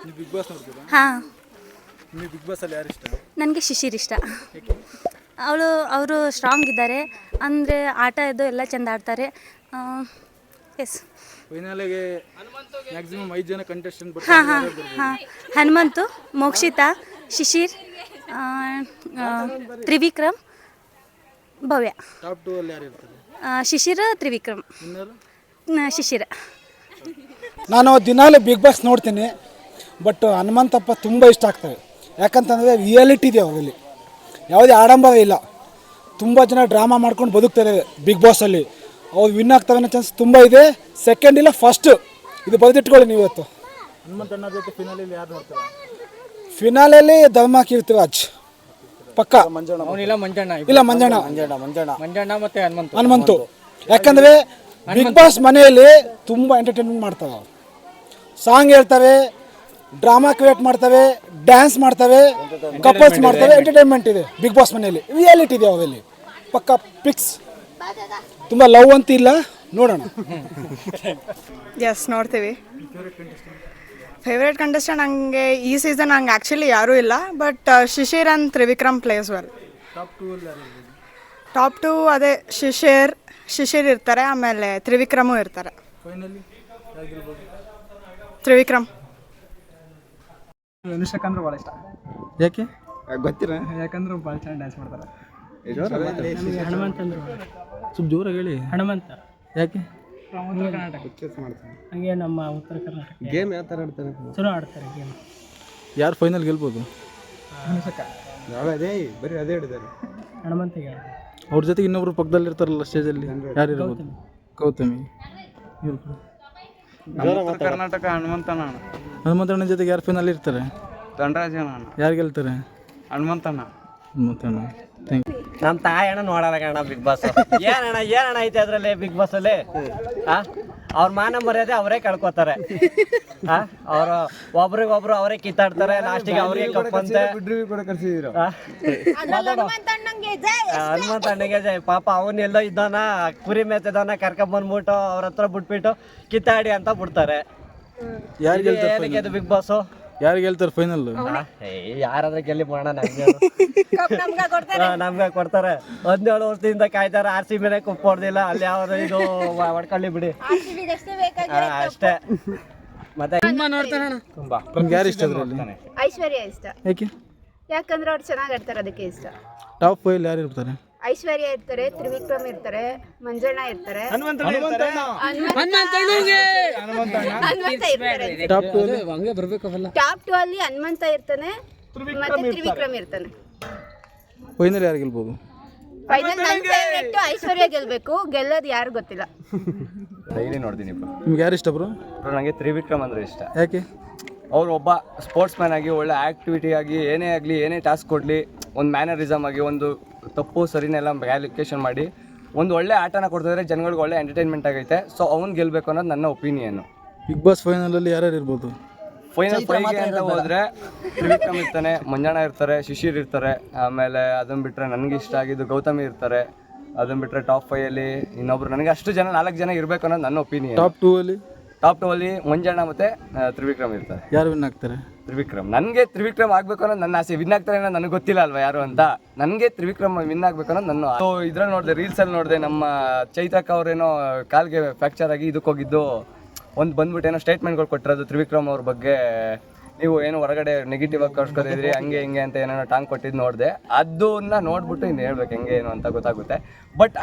ನೀವು big boss ನೋಡ್ತೀರಾ? ಹಾಂ, ನೀವು ಬಿಗ್ ಬಾಸಲ್ಲಿ ಯಾರು ಇಷ್ಟ? ನನಗೆ ಶಿಶಿರ್ ಇಷ್ಟ. ಅವರು ಸ್ಟ್ರಾಂಗ್ ಇದ್ದಾರೆ, ಅಂದರೆ ಆಟ ಇದು ಎಲ್ಲ ಚೆಂದ ಆಡ್ತಾರೆ. ಎಸ್. ಫೈನಲಿಗೆ ಮ್ಯಾಕ್ಸಿಮಮ್ 5 ಜನ ಕಂಟೆಸ್ಟೆಂಟ್ ಹಾಂ ಬರ್ತಾರೆ. ಹಾಂ ಹಾಂ, ಹನುಮಂತು, ಮೋಕ್ಷಿತಾ, ಶಿಶಿರ್, ತ್ರಿವಿಕ್ರಮ್, ಭವ್ಯ. ಟಾಪ್ 2 ಅಲ್ಲಿ ಯಾರು ಇರ್ತಾರೆ? ಶಿಶಿರ, ತ್ರಿವಿಕ್ರಮ್. ಇನ್ನರು? ಶಿಶಿರ. ನಾನು ದಿನಾಲೂ ಬಿಗ್ ಬಾಸ್ ನೋಡ್ತೀನಿ, ಬಟ್ ಹನುಮಂತಪ್ಪ ತುಂಬ ಇಷ್ಟ ಆಗ್ತವೆ. ಯಾಕಂತಂದರೆ ರಿಯಾಲಿಟಿ ಇದೆ ಅವರಲ್ಲಿ, ಯಾವುದೇ ಆಡಂಬರ ಇಲ್ಲ. ತುಂಬ ಜನ ಡ್ರಾಮಾ ಮಾಡ್ಕೊಂಡು ಬದುಕ್ತಾರೆ ಬಿಗ್ ಬಾಸಲ್ಲಿ. ಅವ್ರು ವಿನ್ ಆಗ್ತವೆ ಅನ್ನೋ ಚಾನ್ಸ್ ತುಂಬ ಇದೆ. ಸೆಕೆಂಡ್ ಇಲ್ಲ ಫಸ್ಟ್, ಇದು ಬರೆದಿಟ್ಕೊಳ್ಳಿ ನೀವು ಇವತ್ತು. ಹನುಮಂತಣ್ಣ ಜೊತೆ ಫಿನಾಲಿಯಲ್ಲಿ ಯಾರು ನೋಡ್ತಾರೆ? ಫಿನಾಲೆಯಲ್ಲಿ ಧರ್ಮ ಕೀರ್ತಿರಾಜ್ ಪಕ್ಕ. ಇಲ್ಲ ಮಂಜಣ್ಣ, ಇಲ್ಲ ಮಂಜಣ್ಣ, ಮಂಜಣ್ಣ ಮತ್ತೆ ಹನುಮಂತು. ಯಾಕಂದರೆ ಬಿಗ್ ಬಾಸ್ ಮನೆಯಲ್ಲಿ ತುಂಬ ಎಂಟರ್ಟೈನ್ಮೆಂಟ್ ಮಾಡ್ತಾರೆ. ಅವರು ಸಾಂಗ್ ಹೇಳ್ತವೆ, ಡ್ರಾಮಾ ಕ್ರಿಯೇಟ್ ಮಾಡ್ತವೆ, ಡ್ಯಾನ್ಸ್ ಮಾಡ್ತವೆ, ಕಪಲ್ಸ್ ಮಾಡ್ತವೆ. ಎಂಟರ್ಟೈನ್ಮೆಂಟ್ ಇದೆ ಬಿಗ್ ಬಾಸ್ ಮನೆಯಲ್ಲಿ, ರಿಯಾಲಿಟಿ ಇದೆ ಅವರಲ್ಲಿ ಪಕ್ಕ ಫಿಕ್ಸ್. ತುಂಬ ಲವ್ ಅಂತ ಇಲ್ಲ, ನೋಡೋಣ. ಎಸ್, ನೋಡ್ತೀವಿ. ಫೇವ್ರೇಟ್ ಕಂಟೆಸ್ಟೆಂಟ್ ನನಗೆ ಈ ಸೀಸನ್ ಹಂಗೆ ಆ್ಯಕ್ಚುಲಿ ಯಾರೂ ಇಲ್ಲ, but Shishir and Trivikram place well. Top 2 ಅಲ್ಲಿ ಯಾರು ಇರ್ಬೋದು? ಟಾಪ್ 2 ಅದೇ ಶಿಶಿರ್ ಇರ್ತಾರೆ, ಆಮೇಲೆ ತ್ರಿವಿಕ್ರಮು ಇರ್ತಾರೆ. ಫೈನಲಿ ಯಾರಿಗಿರ್ಬೋದು? ತ್ರಿವಿಕ್ರಮ್. ಅನುಷ್ಕಾ ಅಂದ್ರೆ ಭಾಳ ಇಷ್ಟ. ಯಾಕೆ ಗೊತ್ತಿರ? ಯಾಕಂದ್ರೆ ಭಾಳ ಚೆನ್ನಾಗಿ ಡ್ಯಾನ್ಸ್ ಮಾಡ್ತಾರೆ. ಹನುಮಂತ ಅಂದ್ರೆ ಸ್ವಲ್ಪ ಜೋರಾಗಿ ಹೇಳಿ. ಹನುಮಂತ ಯಾಕೆ? ಉತ್ತರ ಕರ್ನಾಟಕ ಹಂಗೆ ನಮ್ಮ ಉತ್ತರ ಕರ್ನಾಟಕ ಗೇಮ್ ಯಾವ ಥರ ಆಡ್ತಾರೆ? ಚಲೋ ಆಡ್ತಾರೆ ಗೇಮ್. ಯಾರು ಫೈನಲ್ ಗೆಲ್ಬೋದು? ಅನುಷ್ಕಾ. ಅದೇ ಬರೀ ಅದೇ ಹೇಳಿದ್ದಾರೆ. ಹನುಮಂತಿಗೆ. ಅವ್ರ ಜೊತೆಗೆ ಇನ್ನೊಬ್ರು ಪಕ್ಕದಲ್ಲಿ ಇರ್ತಾರಲ್ಲ ಸ್ಟೇಜಲ್ಲಿ, ಯಾರು ಇರ್ಬೋದು? ಗೌತಮಿ. ಉತ್ತರ ಕರ್ನಾಟಕ ಹನುಮಂತಣ್ಣ. ಹನುಮಂತಣ್ಣ ಜೊತೆಗೆ ಯಾರು ಫೈನಲ್ ಇರ್ತಾರೆ? ಧನರಾಜಣ್ಣ. ಯಾರು ಗೆಲ್ತಾರೆ? ಹನುಮಂತಣ್ಣ. ಹನುಮಂತಣ್ಣ. Thank you. ನಮ್ಮ ತಾಯಣ್ಣ ನೋಡಲ್ಲ ಕಣ ಬಿಗ್ ಬಾಸ್. ಏನಣ್ಣ ಐತೆ ಅದರಲ್ಲಿ ಬಿಗ್ ಬಾಸ್ ಅಲ್ಲಿ? ಅವ್ರ ಮಾನ ಮರ್ಯಾದೆ ಅವರೇ ಕಳ್ಕೊತಾರೆ. ಅವರು ಒಬ್ರಿಗೊಬ್ರು ಅವರೇ ಕಿತ್ತಾಡ್ತಾರೆ, ಲಾಸ್ಟಿಗೆ ಅವ್ರಿಗೆ ಕಪ್ಪಂತೆ. ಹನುಮಂತ ಅಣ್ಣಗೆ ಜೈ. ಪಾಪ ಅವನ್ ಎಲ್ಲೋ ಇದ್ದಾನ, ಕುರಿ ಮೇತಿದ್ದಾನ, ಕರ್ಕೊಂಬಂದ್ಬಿಟ್ಟು ಅವ್ರ ಹತ್ರ ಬಿಟ್ಬಿಟ್ಟು ಕಿತ್ತಾಡಿ ಅಂತ ಬಿಡ್ತಾರೆ. ಯಾರು ಗೆಲ್ತಾರೆ? ಏನಕ್ಕೆ ಬಿಗ್ ಬಾಸ್? ಯಾರು ಗೆಲ್ತಾರೆ ಫೈನಲ್? ಯಾರಾದ್ರೆ ಗೆಲ್ಲಿ ಮಾಡೋಣ, ನಮ್ಗೆ ಕೊಡ್ತಾರೆ. 17 ವರ್ಷದಿಂದ ಕಾಯ್ತಾರೆ. RCB ಮೇಲೆ ಕುಪ್ಪ ಹೊಡೆದಿಲ್ಲ, ಅಲ್ಲಿ ಯಾವ್ದು ಇದು ಹೊಡ್ಕೊಳ್ಳಿ ಬಿಡಿ ಅಷ್ಟೇ. ಮತ್ತೆ ತುಂಬಾ ನಿಮ್ಗೆ ಯಾರು ಇಷ್ಟ ಅದರಲ್ಲಿ? ಐಶ್ವರ್ಯ ಇಷ್ಟ. ಯಾಕೆ? ಯಾಕಂದ್ರೆ ಅವ್ರು ಚೆನ್ನಾಗಿ ಆಡ್ತಾರೆ, ಅದಕ್ಕೆ ಇಷ್ಟ. ಟಾಪ್ 5 ಯಾರು ಇರ್ತಾರೆ? ಐಶ್ವರ್ಯ ಇರ್ತಾರೆ, ತ್ರಿವಿಕ್ರಮ್ ಇರ್ತಾರೆ, ಮಂಜಣ್ಣ ಇರ್ತಾರೆ, ಹನುಮಂತ ಇರ್ತಾರೆ. ಟಾಪ್ 2 ಅಲ್ಲಿ ಟಾಪ್ 2 ಅಲ್ಲಿ ಹನುಮಂತ ಇರ್ತಾನೆ, ಮತ್ತೆ ತ್ರಿವಿಕ್ರಮ್ ಇರ್ತಾನೆ. ಫೈನಲ್ ಯಾರು ಗೆಲ್ಬೋದು? ಫೈನಲ್ ನನ್ನ ಫೇವರೇಟ್ ಐಶ್ವರ್ಯ ಗೆಲ್ಬೇಕು, ಗೆಲ್ಲೋದು ಯಾರು ಗೊತ್ತಿಲ್ಲ. ಡೈಲಿ ನೋಡ್ತೀನಿ ಬ್ರೋ. ನಿಮ್ಗೆ ಯಾರು ಇಷ್ಟ ಬ್ರೋ? ನನಗೆ ತ್ರಿವಿಕ್ರಮ್ ಅಂದರೆ ಇಷ್ಟ. ಯಾಕೆ? ಅವ್ರು ಒಬ್ಬ ಸ್ಪೋರ್ಟ್ಸ್ ಮ್ಯಾನ್ ಆಗಿ, ಒಳ್ಳೆ ಆ್ಯಕ್ಟಿವಿಟಿ ಆಗಿ, ಏನೇ ಆಗಲಿ, ಏನೇ ಟಾಸ್ಕ್ ಕೊಡಲಿ, ಒಂದು ಮ್ಯಾನರಿಸಮ್ ಆಗಿ, ಒಂದು ತಪ್ಪು ಸರಿನೆಲ್ಲ ಕ್ಯಾಲ್ಕುಲೇಷನ್ ಮಾಡಿ ಒಂದು ಒಳ್ಳೆ ಆಟನ ಕೊಡ್ತಿದ್ರೆ ಜನಗಳಿಗೆ ಒಳ್ಳೆ ಎಂಟರ್ಟೈನ್ಮೆಂಟ್ ಆಗೈತೆ. ಸೊ ಅವ್ನು ಗೆಲ್ಲಬೇಕು ಅನ್ನೋದು ನನ್ನ ಒಪಿನಿಯನ್ನು. ಬಿಗ್ ಬಾಸ್ ಫೈನಲಲ್ಲಿ ಯಾರ್ಯಾರು ಇರ್ಬೋದು? ಫೈನಲ್ 5ಗೆ ಅಂತ ಹೋದರೆ ತ್ರಿವಿಕ್ರಮ್ ಇರ್ತಾನೆ, ಮಂಜಣ್ಣ ಇರ್ತಾರೆ, ಶಿಶಿರ್ ಇರ್ತಾರೆ, ಆಮೇಲೆ ಅದನ್ನು ಬಿಟ್ಟರೆ ನನಗೆ ಇಷ್ಟ ಆಗಿದ್ದು ಗೌತಮಿ ಇರ್ತಾರೆ. ಅದನ್ನು ಬಿಟ್ಟರೆ ಟಾಪ್ 5 ಅಲ್ಲಿ ಇನ್ನೊಬ್ರು ನನಗೆ ಅಷ್ಟು ಜನ 4 ಜನ ಇರಬೇಕು ಅನ್ನೋದು ನನ್ನ ಒಪಿನಿಯನ್. ಟಾಪ್ 2 ಅಲ್ಲಿ? ಟಾಪ್ 2 ಅಲ್ಲಿ ಮಂಜಣ್ಣ ಮತ್ತು ತ್ರಿವಿಕ್ರಮ್ ಇರ್ತಾರೆ. ಯಾರು ವಿನ್ ಆಗ್ತಾರೆ? ತ್ರಿವಿಕ್ರಮ್. ನನಗೆ ತ್ರಿವಿಕ್ರಮ್ ಆಗಬೇಕು ಅನ್ನೋದು ನನ್ನ ಆಸೆ. ವಿನ್ ಆಗ್ತಾರೆ ಅನ್ನೋದು ನನಗೆ ಗೊತ್ತಿಲ್ಲ ಅಲ್ವಾ ಯಾರು ಅಂತ. ನನಗೆ ತ್ರಿವಿಕ್ರಮ್ ವಿನ್ ಆಗಬೇಕು ಅನ್ನೋದು ನನ್ನ. ಸೊ ಇದ್ರಲ್ಲಿ ನೋಡಿದೆ, ರೀಲ್ಸಲ್ಲಿ ನೋಡಿದೆ, ನಮ್ಮ ಚೈತ್ರಕ್ಕ ಅವ್ರೇನೋ ಕಾಲ್ಗೆ ಫ್ರ್ಯಾಕ್ಚರ್ ಆಗಿ ಇದಕ್ಕೆ ಹೋಗಿದ್ದು, ಒಂದು ಬಂದ್ಬಿಟ್ಟು ಏನೋ ಸ್ಟೇಟ್ಮೆಂಟ್ಗಳು ಕೊಟ್ಟಿರೋದು ತ್ರಿವಿಕ್ರಮ್ ಅವ್ರ ಬಗ್ಗೆ. ನೀವು ಏನು ಹೊರಗಡೆ ನೆಗೆಟಿವ್ ಆಗಿ ಕಳ್ಸ್ಕೊತಿದ್ರಿ, ಹಂಗೆ ಹಿಂಗೆ ಅಂತ ಏನೇನೋ ಟಾಂಗ್ ಕೊಟ್ಟಿದ್ದು ನೋಡಿದೆ. ಅದನ್ನ ನೋಡ್ಬಿಟ್ಟು ಇನ್ನು ಹೇಳ್ಬೇಕು ಹೆಂಗೆ ಏನು ಅಂತ ಗೊತ್ತಾಗುತ್ತೆ. ಬಟ್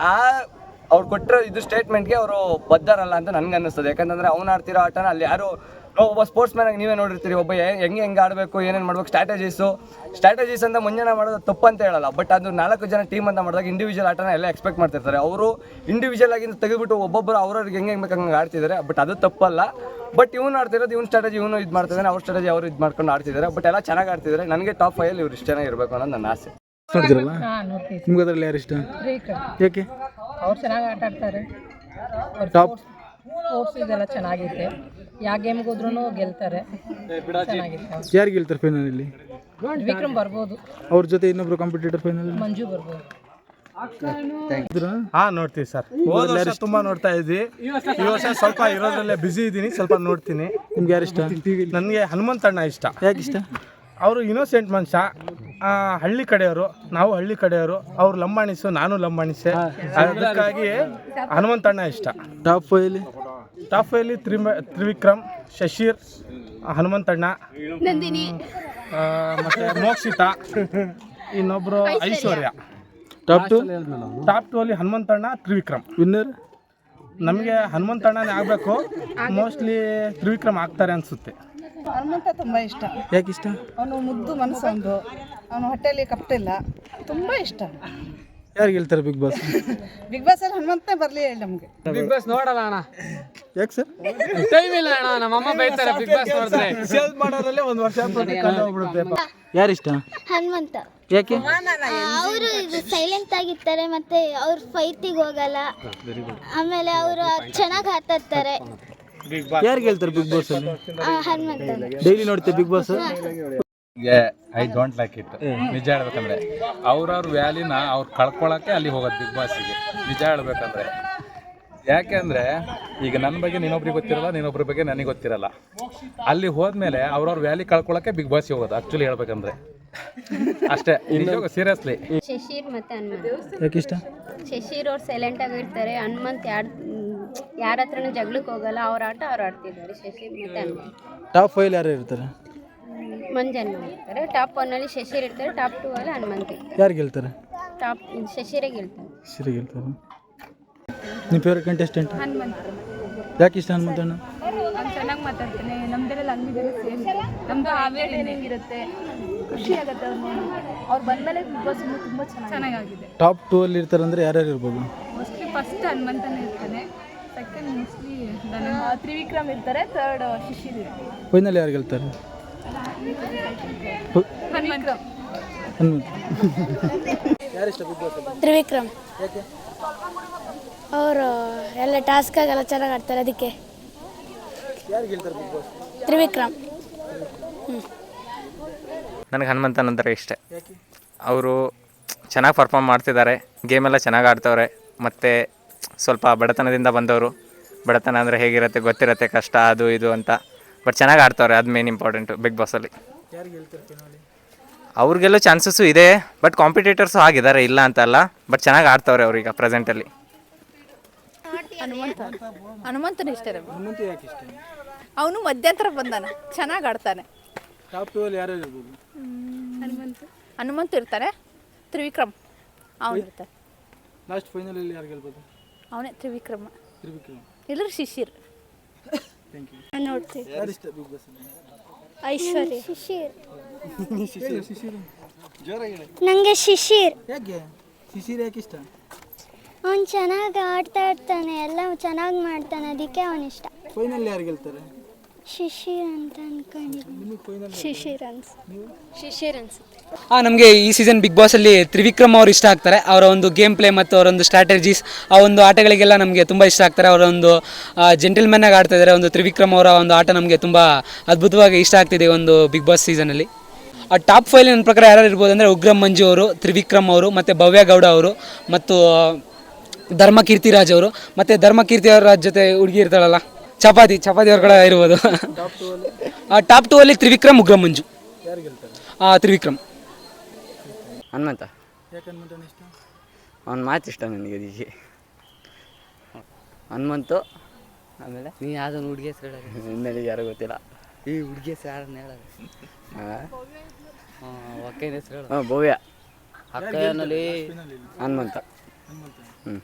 ಅವ್ರು ಕೊಟ್ಟಿರೋ ಇದು ಸ್ಟೇಟ್ಮೆಂಟ್ಗೆ ಅವರು ಬದ್ಧರಲ್ಲ ಅಂತ ನನಗೆ ಅನ್ನಿಸ್ತದೆ. ಯಾಕಂತಂದರೆ ಅವ್ನು ಆಡ್ತಿರೋ ಆಟನ ಅಲ್ಲಿ ಯಾರು ಒಬ್ಬ ಸ್ಪೋರ್ಟ್ಸ್ ಮ್ಯಾನ್ ಆಗಿ ನೀವೇ ನೋಡಿರ್ತೀರಿ, ಒಬ್ಬ ಹೆಂಗೆ ಆಡಬೇಕು, ಏನೇನು ಮಾಡ್ಬೇಕು, ಸ್ಟ್ರಾಟಜೀಸ್ ಅಂತ ಮುಂಜಾನೆ ಮಾಡೋದು ತಪ್ಪು ಅಂತ ಹೇಳಲ್ಲ. ಬಟ್ ಅದು 4 ಜನ ಟೀಮ್ ಅಂತ ಮಾಡಿದಾಗ ಇಂಡಿವಿಜುವಲ್ ಆಟನ ಎಲ್ಲ ಎಕ್ಸ್ಪೆಕ್ಟ್ ಮಾಡ್ತಿರ್ತಾರೆ. ಅವರು ಇಂಡಿವಿಜುವಲ್ ಆಗಿ ತೆಗೆದುಬಿಟ್ಟು ಒಬ್ಬೊಬ್ಬರು ಅವ್ರಿಗೆ ಹೆಂಗೆ ಬೇಕು ಹಂಗೆ ಆಡ್ತಿದ್ದಾರೆ. ಬಟ್ ಅದು ತಪ್ಪಲ್ಲ. ಬಟ್ ಇವ್ನು ಆಡ್ತಿರೋದು, ಇವ್ನ ಸ್ಟ್ರಾಟಜಿ ಇವನು ಇದು ಮಾಡ್ತಿದ್ದಾನೆ, ಅವ್ರ ಸ್ಟ್ರಾಟಜಿ ಅವರು ಇದು ಮಾಡ್ಕೊಂಡು ಆಡ್ತಿದ್ದಾರೆ. ಬಟ್ ಎಲ್ಲ ಚೆನ್ನಾಗಿ ಆಡ್ತಿದ್ದಾರೆ. ನನಗೆ ಟಾಪ್ 5 ಅಲ್ಲಿ ಇವ್ರು ಇಷ್ಟು ಚೆನ್ನಾಗಿ ಇರಬೇಕು ಅನ್ನೋದು ನನ್ನ ಆಸೆ. ನೋಡ್ತಿರಲ್ಲ, ನಿಮ್ಗೆ ಅದರಲ್ಲಿ ಯಾರು ಇಷ್ಟ? ಯಾಕೆ? ಅವ್ರು ಚೆನ್ನಾಗಿ ಆಟ ಆಡ್ತಾರೆ. ಟಾಪ್ ಸ್ಪೋರ್ಟ್ಸ್ ಇದೆಲ್ಲ ಚೆನ್ನಾಗಿದೆ. ಯಾವ ಗೇಮ್ಗೆ ಹೋದ್ರೂ ಗೆಲ್ತಾರೆ. ಯಾರು ಗೆಲ್ತಾರೆ ಫೈನಲಲ್ಲಿ? ವಿಕ್ರಮ್ ಬರ್ಬೋದು. ಅವ್ರ ಜೊತೆ ಇನ್ನೊಬ್ರು ಕಾಂಪಿಟೇಟರ್ ಫೈನಲ್? ಮಂಜು ಬರ್ಬೋದು. ನೋಡ್ತೀವಿ ಸರ್. ಹೋದ ವರ್ಷ ತುಂಬಾ ನೋಡ್ತಾ ಇದ್ವಿ. ಈ ವರ್ಷ ಸ್ವಲ್ಪ ಇರೋದ್ರಲ್ಲೇ ಬಿಸಿ ಇದ್ದೀನಿ, ಸ್ವಲ್ಪ ನೋಡ್ತೀನಿ. ನಿಮ್ಗೆ ಯಾರು ಇಷ್ಟ? ನನಗೆ ಹನುಮಂತಣ್ಣ ಇಷ್ಟ. ಯಾಕೆ ಇಷ್ಟ? ಅವರು ಇನ್ನೋಸೆಂಟ್ ಮನುಷ್ಯ, ಹಳ್ಳಿ ಕಡೆಯವರು, ನಾವು ಹಳ್ಳಿ ಕಡೆಯವರು. ಅವ್ರು ಲಂಬಾಣಿಸು, ನಾನು ಲಂಬಾಣಿಸೆ, ಅದಕ್ಕಾಗಿ ಹನುಮಂತಣ್ಣ ಇಷ್ಟ. ಟಾಪ್ ಫೈವಲ್ಲಿ ತ್ರಿವಿಕ್ರಮ್, ಶಶೀರ್, ಹನುಮಂತಣ್ಣ, ನಂದಿನಿ, ಮತ್ತೆ ಮೋಕ್ಷಿತಾ, ಇನ್ನೊಬ್ರು ಐಶ್ವರ್ಯ. ಟಾಪ್ ಟು ಅಲ್ಲಿ ಹನುಮಂತಣ್ಣ, ತ್ರಿವಿಕ್ರಮ್. ವಿನ್ನರ್ ನಮಗೆ ಹನುಮಂತಣ್ಣನೇ ಆಗಬೇಕು. ಮೋಸ್ಟ್ಲಿ ತ್ರಿವಿಕ್ರಮ್ ಆಗ್ತಾರೆ ಅನಿಸುತ್ತೆ. ಹನುಮಂತ ತುಂಬ ಇಷ್ಟ. ಯಾಕೆ ಇಷ್ಟ? ಅವನು ಮುದ್ದು ಮನಸ್ಸೊಂದು, ಅವನು ಹೊಟ್ಟೆಯಲ್ಲಿ ಕಪ್ಟಿಲ್ಲ, ತುಂಬ ಇಷ್ಟ. ಯಾರು ಗೆಲ್ತಾರೆ ಬಿಗ್ ಬಾಸ್? ಬಿಗ್ ಬಾಸ್ ಅಲ್ಲಿ ಹನುಮಂತನೇ ಬರಲಿ ಹೇಳಿ ನಮಗೆ. ಬಿಗ್ ಬಾಸ್ ನೋಡಲ್ಲ ಅಣ್ಣ, ಯಾಕೆ ಸರ್? ಟೈಮ್ ಇಲ್ಲ ಅಣ್ಣ. ನಮ್ಮಮ್ಮ ಬೈತಾರೆ ಬಿಗ್ ಬಾಸ್ ನೋಡಿದ್ರೆ. ಸೇಲ್ ಮಾಡೋದ್ರಲ್ಲೇ ಒಂದು ವರ್ಷ ಹೋಗ್ಬಿಡುತ್ತೆ. ಯಾರಿಷ್ಟ? ಹನುಮಂತ. ಯಾಕೆ? ಅವರು ಸೈಲೆಂಟ್ ಆಗಿರ್ತಾರೆ, ಮತ್ತೆ ಅವ್ರು ಫೈಟಿಗೆ ಹೋಗಲ್ಲ, ಆಮೇಲೆ ಅವರು ಚೆನ್ನಾಗಿ ಆಟಾಡ್ತಾರೆ. ಯಾರು ಗೆಲ್ತಾರೆ ಬಿಗ್ ಬಾಸ್ ಅಲ್ಲಿ? ಹನುಮಂತ. ಡೈಲಿ ನೋಡ್ತೀವಿ big boss? I don't like it. ನಿಜ ಹೇಳ್ಬೇಕಂದ್ರೆ ಅವ್ರವ್ರ ವ್ಯಾಲಿನ ಅವ್ರು ಕಳ್ಕೊಳಕ್ಕೆ ಅಲ್ಲಿ ಹೋಗೋದು ಬಿಗ್ ಬಾಸಿಗೆ. ನಿಜ ಹೇಳ್ಬೇಕಂದ್ರೆ ಯಾಕೆಂದರೆ ಈಗ ನನ್ನ ಬಗ್ಗೆ ನೀನೊಬ್ರಿಗೆ ಗೊತ್ತಿರಲ್ಲ, ನೀನೊಬ್ರ ಬಗ್ಗೆ ನನಗೆ ಗೊತ್ತಿರಲ್ಲ. ಅಲ್ಲಿ ಹೋದ್ಮೇಲೆ ಅವ್ರವ್ರ ವ್ಯಾಲಿ ಕಳ್ಕೊಳಕ್ಕೆ ಬಿಗ್ ಬಾಸಿಗೆ ಹೋಗೋದು ಆ್ಯಕ್ಚುಲಿ ಹೇಳ್ಬೇಕಂದ್ರೆ ಅಷ್ಟೇ. ಸೀರಿಯಸ್ಲಿ. ಶಶೀರ್ ಮತ್ತು ಹನುಮಂತ್. ಯಾಕೆ ಇಷ್ಟ? ಶಶೀರ್ ಅವ್ರು ಸೈಲೆಂಟ್ ಆಗಿರ್ತಾರೆ. ಹನುಮಂತ್ ಯಾರ ಹತ್ರನೂ ಜಗಳಕ್ಕೆ ಹೋಗಲ್ಲ. ಅವ್ರ ಆಟ ಅವ್ರು ಆಡ್ತಿದ್ದಾರೆ, ಶಶೀರ್ ಮತ್ತು ಹನುಮಂತ್. ಟಾಪ್ ಫೈವ್ ಯಾರು ಇರ್ತಾರೆ? ಮಂಜಣ್ಣ ಇರ್ತಾರೆ. ಟಾಪ್ 1 ಅಲ್ಲಿ ಶಶೀರ್ ಇರ್ತಾರೆ, ಟಾಪ್ 2 ಅಲ್ಲಿ ಹನುಮಂತ್. ಯಾರು ಗೆಲ್ತಾರೆ? ಟಾಪ್ ಶಶೀರೇ ಗೆಲ್ತಾರೆ. ಸರಿ ಗೆಲ್ತಾರೆ. ನಿಮ್ಮ ಫೇವ್ರೆಟ್ ಕಂಟೆಸ್ಟೆಂಟ್? ಹನುಮಂತ. ಯಾಕೆ ಇಷ್ಟ ಹನುಮಂತಣ್ಣ? ಅವ್ನು ಚೆನ್ನಾಗಿ ಮಾತಾಡ್ತಾನೆ. ನಮ್ದೆಲ್ಲ ಲ್ಯಾಂಗ್ವೇಜ್ ಸೇಮ್. ನಮ್ಮದು ಹಾವೇರಿ ಹೆಂಗಿರುತ್ತೆ, ಖುಷಿ ಆಗುತ್ತೆ ಅವ್ರು ಬಂದಮೇಲೆ ಬಿಗ್ ಬಾಸ್ ತುಂಬ ಚೆನ್ನಾಗಿದೆ. ಟಾಪ್ 2 ಅಲ್ಲಿ ಇರ್ತಾರೆ ಅಂದರೆ ಯಾರ್ಯಾರು ಇರ್ಬೋದು? ಮೋಸ್ಟ್ಲಿ ಫಸ್ಟ್ ಹನುಮಂತನೇ ಇರ್ತಾನೆ, ಸೆಕೆಂಡ್ ಮೋಸ್ಟ್ಲಿ ತ್ರಿವಿಕ್ರಮ್ ಇರ್ತಾರೆ, ಥರ್ಡ್ ಶಿಶಿರ್ ಇರ್ತಾರೆ. ಫೈನಲ್ ಯಾರು ಗೆಲ್ತಾರೆ? ಹನುಮಂತ. ಯಾರಿಷ್ಟ ಬಿಗ್ ಬಾಸ್? ತ್ರಿವಿಕ್ರಮ್. ಯಾಕೆ? ಅವರು ಎಲ್ಲ ಟಾಸ್ಕಾಗೆಲ್ಲ ಚೆನ್ನಾಗಿ ಆಡ್ತಾರೆ, ಅದಕ್ಕೆ ಯಾರು ಗೆಲ್ತಾರೆ ಬಿಗ್ ಬಾಸ್? ತ್ರಿವಿಕ್ರಮ್. ನನಗೆ ಹನುಮಂತನ ಅಂದರೆ ಇಷ್ಟ. ಅವರು ಚೆನ್ನಾಗಿ ಪರ್ಫಾರ್ಮ್ ಮಾಡ್ತಿದ್ದಾರೆ, ಗೇಮೆಲ್ಲ ಚೆನ್ನಾಗಿ ಆಡ್ತವ್ರೆ. ಮತ್ತು ಸ್ವಲ್ಪ ಬಡತನದಿಂದ ಬಂದವರು. ಬಡತನ ಅಂದರೆ ಹೇಗಿರುತ್ತೆ ಗೊತ್ತಿರುತ್ತೆ, ಕಷ್ಟ ಅದು ಇದು ಅಂತ. ಬಟ್ ಚೆನ್ನಾಗಿ ಆಡ್ತವ್ರೆ, ಅದು ಮೇನ್ ಇಂಪಾರ್ಟೆಂಟು ಬಿಗ್ ಬಾಸಲ್ಲಿ. ಅವ್ರಿಗೆಲ್ಲೂ ಚಾನ್ಸಸ್ಸು ಇದೆ, ಬಟ್ ಕಾಂಪಿಟೇಟರ್ಸು ಆಗಿದ್ದಾರೆ, ಇಲ್ಲ ಅಂತಲ್ಲ. ಬಟ್ ಚೆನ್ನಾಗಿ ಆಡ್ತವ್ರೆ ಅವ್ರೀಗ ಪ್ರೆಸೆಂಟಲ್ಲಿ. ಹನುಮಂತನ ಇಷ್ಟ. ಹನುಮಂತ ಯಾಕೆ ಇಷ್ಟ? ಅವನು ಮಧ್ಯಂತರ ಬಂದಾನ, ಚೆನ್ನಾಗಿ ಆಡ್ತಾನೆ. ಟಾಪ್ 2 ಅಲ್ಲಿ ಯಾರ್ಯಾರು ಇರ್ಬೋದು? ಹನುಮಂತ ಇರ್ತಾರೆ, ತ್ರಿವಿಕ್ರಮ್ ಅವನು ಇರ್ತಾರೆ. ಲಾಸ್ಟ್ ಫೈನಲಲ್ಲಿ ಯಾರು ಗೆಲ್ಬೋದು? ಅವನೇ ತ್ರಿವಿಕ್ರಮ. ಎಲ್ಲರೂ ಶಿಶಿರ್. Thank you. ನೋಡ್ತೀವಿ. ಯಾರಿಷ್ಟ ಬಿಗ್ ಬಾಸ್? ಐಶ್ವರ್ಯ. ಶಿಶಿರ್. ನನಗೆ ಶಿಶಿರ್. ಯಾಕೆ ಶಿಶಿರ್ ಯಾಕೆ ಇಷ್ಟ? ಅವನು ಚೆನ್ನಾಗಿ ಆಡ್ತಾ ಇರ್ತಾನೆ, ಎಲ್ಲ ಚೆನ್ನಾಗಿ ಮಾಡ್ತಾನೆ, ಅದಕ್ಕೆ ಅವನಿಷ್ಟ. ಫೈನಲ್ ಯಾರು ಗೆಲ್ತಾರೆ? ಶಿಶಿರ್ ಅಂತ ಅನ್ಕೊಂಡಿದ್ದೀನಿ. ಶಿಶಿರ್ ಅನ್ಸುತ್ತೆ. ನಮಗೆ ಈ ಸೀಸನ್ ಬಿಗ್ ಬಾಸಲ್ಲಿ ತ್ರಿವಿಕ್ರಮ್ ಅವರು ಇಷ್ಟ ಆಗ್ತಾರೆ. ಅವರ ಒಂದು ಗೇಮ್ ಪ್ಲೇ ಮತ್ತು ಅವರೊಂದು ಸ್ಟ್ರಾಟಜೀಸ್, ಆ ಒಂದು ಆಟಗಳಿಗೆಲ್ಲ ನಮಗೆ ತುಂಬ ಇಷ್ಟ ಆಗ್ತಾರೆ. ಅವರ ಒಂದು ಜೆಂಟಲ್ಮೆನ್ ಆಗಿ ಆಡ್ತಾ ಇದ್ದಾರೆ. ಒಂದು ತ್ರಿವಿಕ್ರಮ್ ಅವರ ಒಂದು ಆಟ ನಮಗೆ ತುಂಬ ಅದ್ಭುತವಾಗಿ ಇಷ್ಟ ಆಗ್ತಿದೆ ಒಂದು ಬಿಗ್ ಬಾಸ್ ಸೀಸನಲ್ಲಿ. ಆ ಟಾಪ್ 5 ನನ್ನ ಪ್ರಕಾರ ಯಾರು ಇರ್ಬೋದು ಅಂದರೆ ಉಗ್ರಂ ಮಂಜು ಅವರು, ತ್ರಿವಿಕ್ರಮ್ ಅವರು, ಮತ್ತು ಭವ್ಯ ಗೌಡ ಅವರು, ಮತ್ತು ಧರ್ಮ ಕೀರ್ತಿರಾಜ್ ಅವರು. ಮತ್ತು ಧರ್ಮ ಕೀರ್ತಿರಾಜ್ ಜೊತೆ ಹುಡುಗಿ ಇರ್ತಾಳಲ್ಲ, ಚಪಾತಿ ಅವ್ರ ಕಡೆ ಇರ್ಬೋದು. ಟಾಪ್ 2 ಅಲ್ಲಿ ತ್ರಿವಿಕ್ರಮ್, ಉಗ್ರಂ ಮಂಜು. ತ್ರಿವಿಕ್ರಮ್. ಹನುಮಂತ. ಯಾಕೆ ಹನುಮಂತಣ್ಣ ಇಷ್ಟ? ಅವ್ನ ಮಾತು ಇಷ್ಟ ನನಗೆ. ಅದಕ್ಕೆ ಹನುಮಂತು. ಆಮೇಲೆ ನೀ ಯಾವುದೊಂದು ಹುಡುಗಿ ಹೆಸರು ಹೇಳೋದು ನನಗೆ ಯಾರೋ ಗೊತ್ತಿಲ್ಲ. ಈ ಹುಡುಗಿ ಹೆಸರು ಯಾರನ್ನ ಹೇಳೋದು? ಅಕ್ಕನ ಹೆಸರು ಹೇಳೋದು. ಭವ್ಯ. ಅಕ್ಕನಲ್ಲಿ ಹನುಮಂತ. ಹ್ಞೂ.